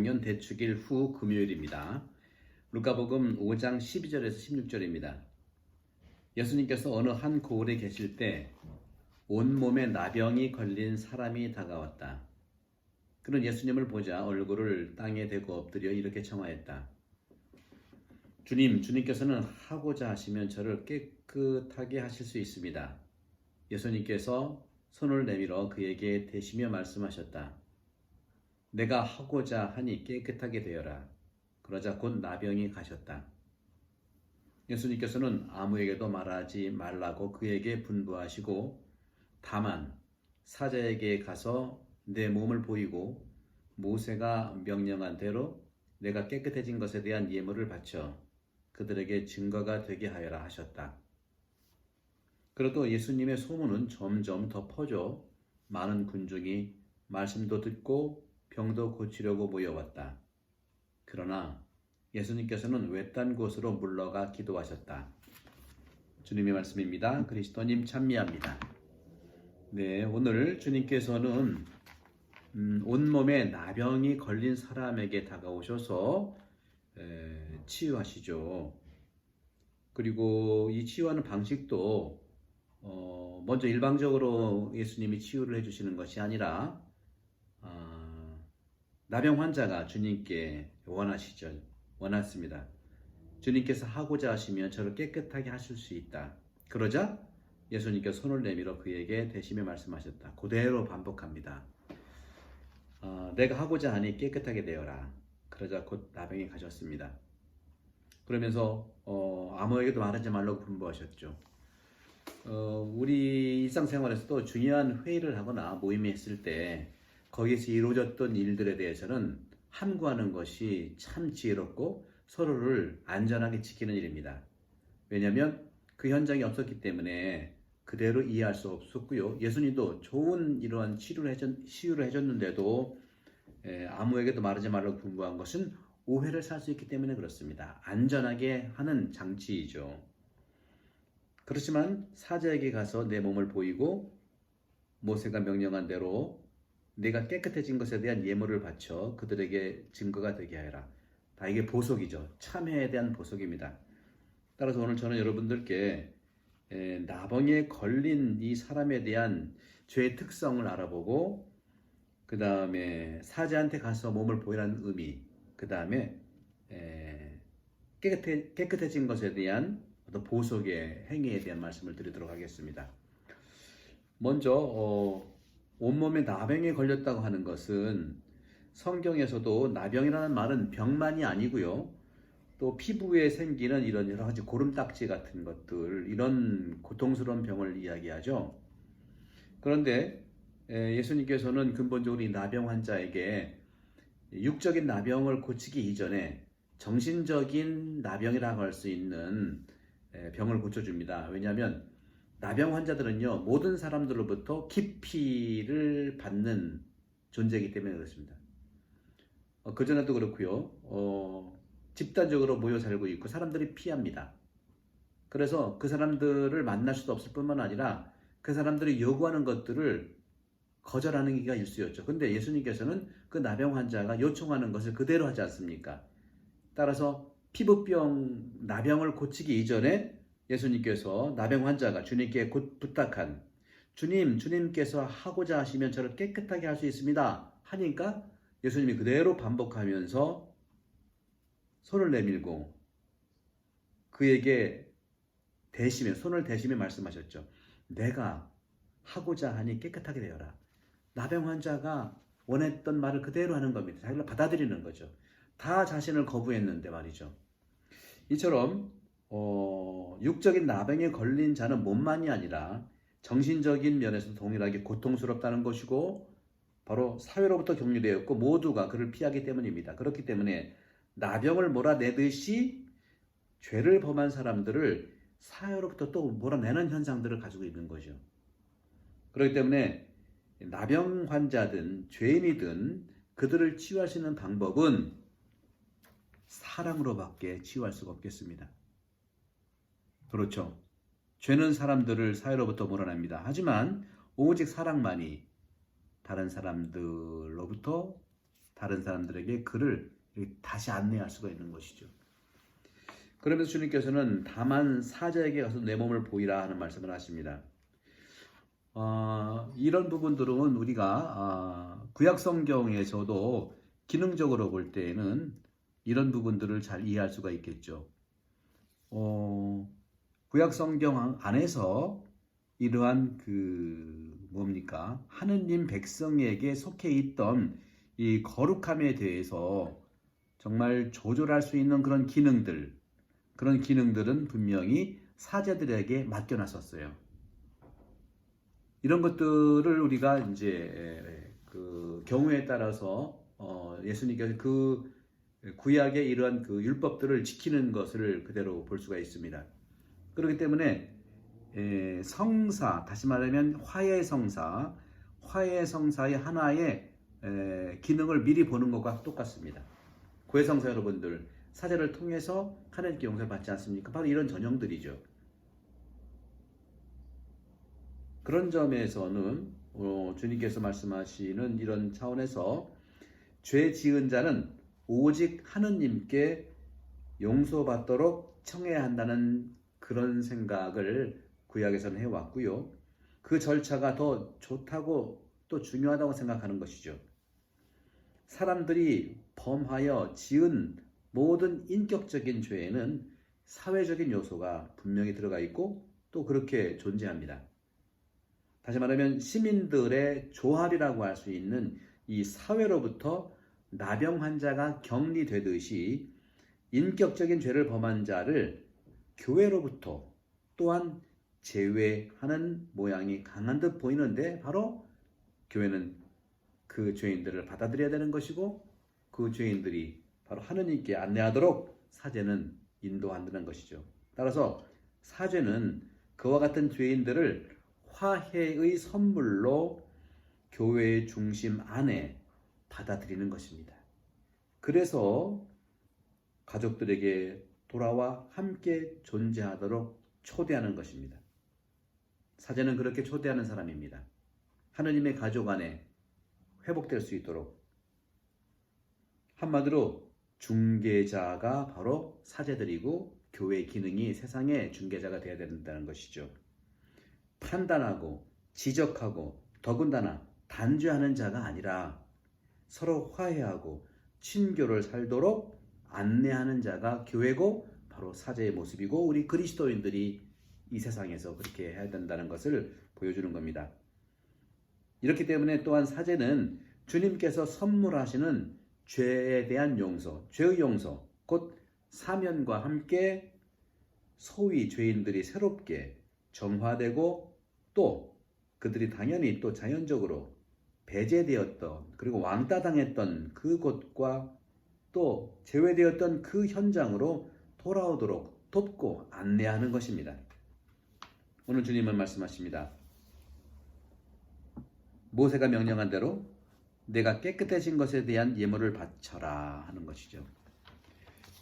년 대축일 후 금요일입니다. 루카복음 5장 12절에서 16절입니다. 예수님께서 어느 한 고을에 계실 때 온몸에 나병이 걸린 사람이 다가왔다. 그는 예수님을 보자 얼굴을 땅에 대고 엎드려 이렇게 청하였다. 주님께서는 하고자 하시면 저를 깨끗하게 하실 수 있습니다. 예수님께서 손을 내밀어 그에게 대시며 말씀하셨다. 내가 하고자 하니 깨끗하게 되어라. 그러자 곧 나병이 가셨다. 예수님께서는 아무에게도 말하지 말라고 그에게 분부하시고 다만 사자에게 가서 내 몸을 보이고 모세가 명령한 대로 내가 깨끗해진 것에 대한 예물을 바쳐 그들에게 증거가 되게 하여라 하셨다. 그래도 예수님의 소문은 점점 더 퍼져 많은 군중이 말씀도 듣고 병도 고치려고 모여왔다. 그러나 예수님께서는 외딴 곳으로 물러가 기도하셨다. 주님의 말씀입니다. 그리스도님 찬미합니다. 네, 오늘 주님께서는 온몸에 나병이 걸린 사람에게 다가오셔서 치유하시죠. 그리고 이 치유하는 방식도 먼저 일방적으로 예수님이 치유를 해주시는 것이 아니라 나병 환자가 주님께 원했습니다. 주님께서 하고자 하시면 저를 깨끗하게 하실 수 있다. 그러자 예수님께서 손을 내밀어 그에게 대시며 말씀하셨다. 그대로 반복합니다. 내가 하고자 하니 깨끗하게 되어라. 그러자 곧 나병이 가셨습니다. 그러면서 아무에게도 말하지 말라고 분부하셨죠. 우리 일상생활에서도 중요한 회의를 하거나 모임에 있을 때 거기서 이루어졌던 일들에 대해서는 함구하는 것이 참 지혜롭고 서로를 안전하게 지키는 일입니다. 왜냐하면 그 현장이 없었기 때문에 그대로 이해할 수 없었고요. 예수님도 좋은 이러한 치유를 해줬는데도 아무에게도 말하지 말라고 분부한 것은 오해를 살 수 있기 때문에 그렇습니다. 안전하게 하는 장치이죠. 그렇지만 사자에게 가서 내 몸을 보이고 모세가 명령한 대로 내가 깨끗해진 것에 대한 예물을 바쳐 그들에게 증거가 되게 하여라. 다 이게 보석이죠. 참회에 대한 보석입니다. 따라서 오늘 저는 여러분들께 나병에 걸린 이 사람에 대한 죄의 특성을 알아보고 그 다음에 사자한테 가서 몸을 보이라는 의미, 그 다음에 깨끗해진 것에 대한 어떤 보석의 행위에 대한 말씀을 드리도록 하겠습니다. 먼저 온몸에 나병에 걸렸다고 하는 것은 성경에서도 나병이라는 말은 병만이 아니고요. 또 피부에 생기는 이런 여러 가지 고름딱지 같은 것들, 이런 고통스러운 병을 이야기하죠. 그런데 예수님께서는 근본적으로 이 나병 환자에게 육적인 나병을 고치기 이전에 정신적인 나병이라고 할 수 있는 병을 고쳐줍니다. 왜냐하면 나병 환자들은요, 모든 사람들로부터 기피를 받는 존재이기 때문에 그렇습니다. 그전에도 그렇고요. 집단적으로 모여 살고 있고 사람들이 피합니다. 그래서 그 사람들을 만날 수도 없을 뿐만 아니라 그 사람들이 요구하는 것들을 거절하는 게 일쑤였죠. 근데 예수님께서는 그 나병 환자가 요청하는 것을 그대로 하지 않습니까? 따라서 피부병, 나병을 고치기 이전에 예수님께서 나병 환자가 주님께 곧 부탁한 주님께서 하고자 하시면 저를 깨끗하게 할 수 있습니다. 하니까 예수님이 그대로 반복하면서 손을 내밀고 그에게 손을 대시며 말씀하셨죠. 내가 하고자 하니 깨끗하게 되어라. 나병 환자가 원했던 말을 그대로 하는 겁니다. 자기를 받아들이는 거죠. 다 자신을 거부했는데 말이죠. 이처럼 육적인 나병에 걸린 자는 몸만이 아니라 정신적인 면에서 동일하게 고통스럽다는 것이고 바로 사회로부터 격리되었고 모두가 그를 피하기 때문입니다. 그렇기 때문에 나병을 몰아내듯이 죄를 범한 사람들을 사회로부터 또 몰아내는 현상들을 가지고 있는 거죠. 그렇기 때문에 나병 환자든 죄인이든 그들을 치유할 수 있는 방법은 사랑으로밖에 치유할 수가 없겠습니다. 그렇죠. 죄는 사람들을 사회로부터 몰아냅니다. 하지만 오직 사랑만이 다른 사람들로부터 다른 사람들에게 그를 다시 안내할 수가 있는 것이죠. 그러면서 주님께서는 다만 사자에게 가서 내 몸을 보이라 하는 말씀을 하십니다. 이런 부분들은 우리가 구약 성경에서도 기능적으로 볼 때에는 이런 부분들을 잘 이해할 수가 있겠죠. 구약 성경 안에서 이러한 하느님 백성에게 속해 있던 이 거룩함에 대해서 정말 조절할 수 있는 그런 기능들은 분명히 사제들에게 맡겨놨었어요. 이런 것들을 우리가 이제 그 경우에 따라서 예수님께서 그 구약의 이러한 그 율법들을 지키는 것을 그대로 볼 수가 있습니다. 그렇기 때문에 성사, 다시 말하면 화해 성사의 하나의 기능을 미리 보는 것과 똑같습니다. 구해 성사 여러분들, 사제를 통해서 하나님께 용서를 받지 않습니까? 바로 이런 전형들이죠. 그런 점에서는 주님께서 말씀하시는 이런 차원에서 죄 지은 자는 오직 하느님께 용서받도록 청해야 한다는 그런 생각을 구약에서는 해왔고요. 그 절차가 더 좋다고 또 중요하다고 생각하는 것이죠. 사람들이 범하여 지은 모든 인격적인 죄에는 사회적인 요소가 분명히 들어가 있고 또 그렇게 존재합니다. 다시 말하면 시민들의 조합이라고 할 수 있는 이 사회로부터 나병 환자가 격리되듯이 인격적인 죄를 범한 자를 교회로부터 또한 제외하는 모양이 강한 듯 보이는데 바로 교회는 그 죄인들을 받아들여야 되는 것이고 그 죄인들이 바로 하느님께 안내하도록 사제는 인도한다는 것이죠. 따라서 사제는 그와 같은 죄인들을 화해의 선물로 교회의 중심 안에 받아들이는 것입니다. 그래서 가족들에게 돌아와 함께 존재하도록 초대하는 것입니다. 사제는 그렇게 초대하는 사람입니다. 하느님의 가족 안에 회복될 수 있도록. 한마디로 중개자가 바로 사제들이고 교회의 기능이 세상의 중개자가 되어야 된다는 것이죠. 판단하고 지적하고 더군다나 단죄하는 자가 아니라 서로 화해하고 친교를 살도록 안내하는 자가 교회고 바로 사제의 모습이고 우리 그리스도인들이 이 세상에서 그렇게 해야 된다는 것을 보여주는 겁니다. 이렇기 때문에 또한 사제는 주님께서 선물하시는 죄에 대한 용서, 죄의 용서, 곧 사면과 함께 소위 죄인들이 새롭게 정화되고 또 그들이 당연히 또 자연적으로 배제되었던 그리고 왕따당했던 그곳과 또 제외되었던 그 현장으로 돌아오도록 돕고 안내하는 것입니다. 오늘 주님은 말씀하십니다. 모세가 명령한 대로 내가 깨끗해진 것에 대한 예물을 바쳐라 하는 것이죠.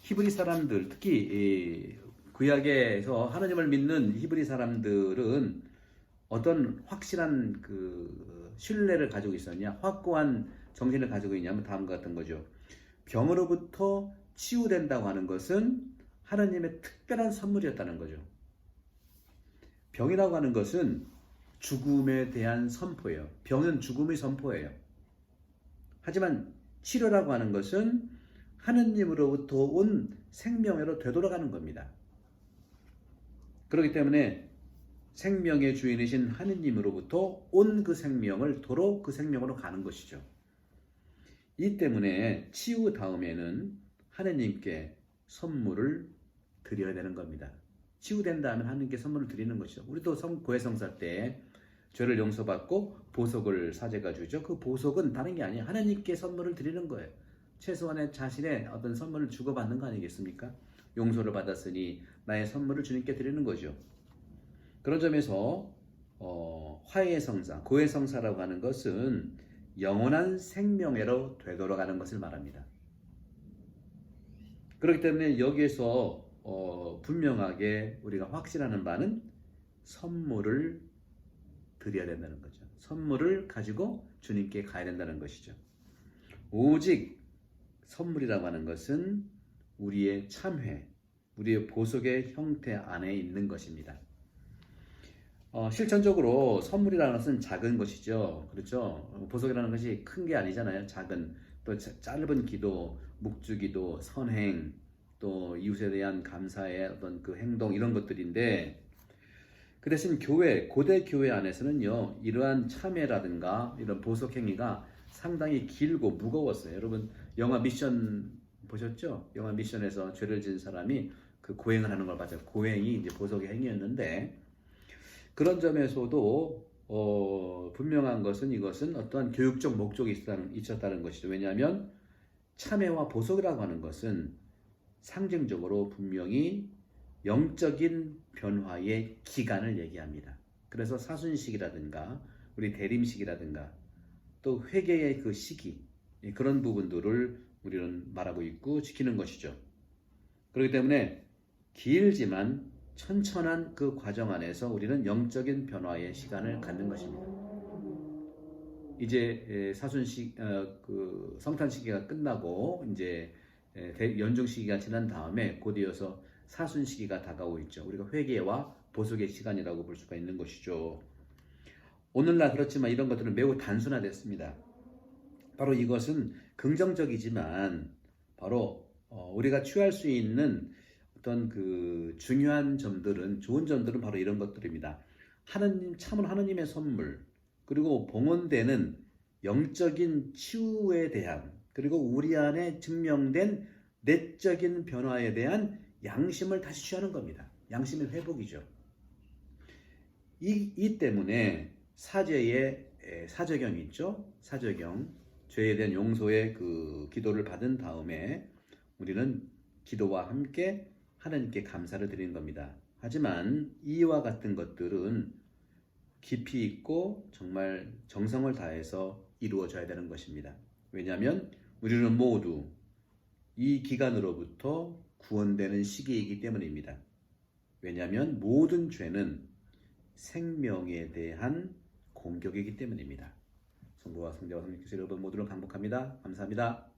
히브리 사람들, 특히 구약에서 하나님을 믿는 히브리 사람들은 어떤 확실한 그 신뢰를 가지고 있었냐, 확고한 정신을 가지고 있냐면 다음과 같은 거죠. 병으로부터 치유된다고 하는 것은 하나님의 특별한 선물이었다는 거죠. 병이라고 하는 것은 죽음에 대한 선포예요. 병은 죽음의 선포예요. 하지만 치료라고 하는 것은 하느님으로부터 온 생명으로 되돌아가는 겁니다. 그렇기 때문에 생명의 주인이신 하느님으로부터 온 그 생명을 도로 그 생명으로 가는 것이죠. 이 때문에 치유 다음에는 하느님께 선물을 드려야 되는 겁니다. 치유된 다음에 하느님께 선물을 드리는 것이죠. 우리도 고해성사 때 죄를 용서받고 보석을 사제가 주죠. 그 보석은 다른 게 아니에요. 하나님께 선물을 드리는 거예요. 최소한의 자신의 어떤 선물을 주고받는 거 아니겠습니까? 용서를 받았으니 나의 선물을 주님께 드리는 거죠. 그런 점에서 화해의 성사, 고해의 성사라고 하는 것은 영원한 생명회로 되돌아가는 것을 말합니다. 그렇기 때문에 여기에서 분명하게 우리가 확신하는 바는 선물을 드려야 된다는 거죠. 선물을 가지고 주님께 가야 된다는 것이죠. 오직 선물이라고 하는 것은 우리의 참회, 우리의 보석의 형태 안에 있는 것입니다. 실천적으로 선물이라는 것은 작은 것이죠. 그렇죠? 보석이라는 것이 큰 게 아니잖아요. 작은, 또 짧은 기도, 묵주기도, 선행, 또 이웃에 대한 감사의 어떤 그 행동, 이런 것들인데, 그 대신 고대 교회 안에서는요, 이러한 참회라든가 이런 보석 행위가 상당히 길고 무거웠어요. 여러분, 영화 미션 보셨죠? 영화 미션에서 죄를 지은 사람이 그 고행을 하는 걸 봤죠. 고행이 이제 보석의 행위였는데, 그런 점에서도 분명한 것은 이것은 어떠한 교육적 목적이 있었다는 것이죠. 왜냐하면 참회와 보석이라고 하는 것은 상징적으로 분명히 영적인 변화의 기간을 얘기합니다. 그래서 사순식이라든가 우리 대림식이라든가 또 회개의 그 시기, 그런 부분들을 우리는 말하고 있고 지키는 것이죠. 그렇기 때문에 길지만 천천한 그 과정 안에서 우리는 영적인 변화의 시간을 갖는 것입니다. 이제 사순식, 그 성탄 시기가 끝나고 이제 연중 시기가 지난 다음에 곧 이어서 사순 시기가 다가오고 있죠. 우리가 회개와 보석의 시간이라고 볼 수가 있는 것이죠. 오늘날 그렇지만 이런 것들은 매우 단순화됐습니다. 바로 이것은 긍정적이지만 바로 우리가 취할 수 있는 어떤 그 중요한 점들은, 좋은 점들은 바로 이런 것들입니다. 하느님, 참은 하느님의 선물, 그리고 봉헌되는 영적인 치유에 대한, 그리고 우리 안에 증명된 내적인 변화에 대한 양심을 다시 취하는 겁니다. 양심의 회복이죠. 이 때문에 사제경이 있죠. 사제경, 죄에 대한 용서의 그 기도를 받은 다음에 우리는 기도와 함께 하나님께 감사를 드리는 겁니다. 하지만 이와 같은 것들은 깊이 있고 정말 정성을 다해서 이루어져야 되는 것입니다. 왜냐하면 우리는 모두 이 기간으로부터 구원되는 시기이기 때문입니다. 왜냐하면 모든 죄는 생명에 대한 공격이기 때문입니다. 성부와 성자와 성령께서 여러분 모두를 강복합니다. 감사합니다.